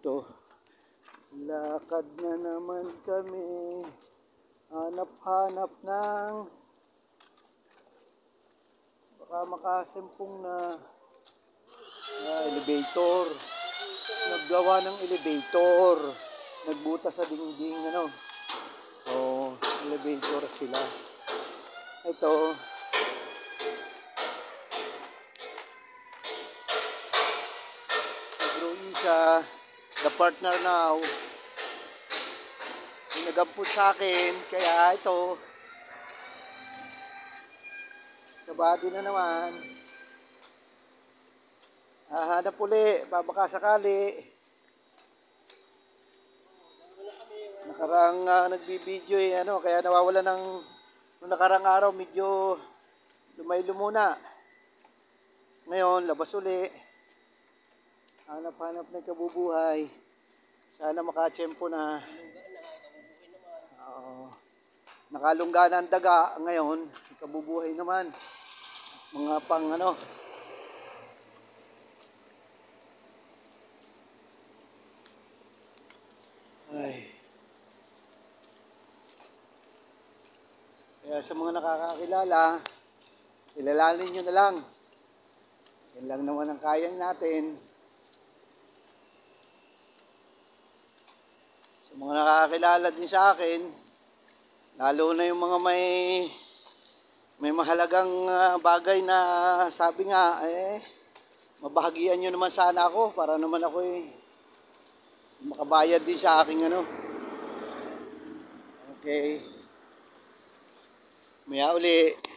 dito. Lakad na naman kami. Hanap-hanap ng baka makasimpong na elevator. Naggawa ng elevator. Nagbutas sa dingding, ano. Oh, elevator sila. Ito. Siya, the partner now, nagampun sa akin, kaya ito, kabady na naman, hanap uli, babaka sakali. Nakarang nagbibideo ano, kaya nawawala ng nakarang araw, medyo lumaylo muna. Ngayon, labas uli. Hanap-hanap na kabubuhay. Sana makatsyempo na. Nakalungga na ang daga. Ngayon, kabubuhay naman. Mga pang ano. Ay. Kaya sa mga nakakakilala, ilalalin nyo na lang. Yan lang naman ang kayang natin. Sa mga nakakakilala din sa akin, lalo na yung mga may mahalagang bagay na sabi nga, mabahagian nyo naman sana ako para naman ako makabayad din sa aking ano. Okay. Maya uli.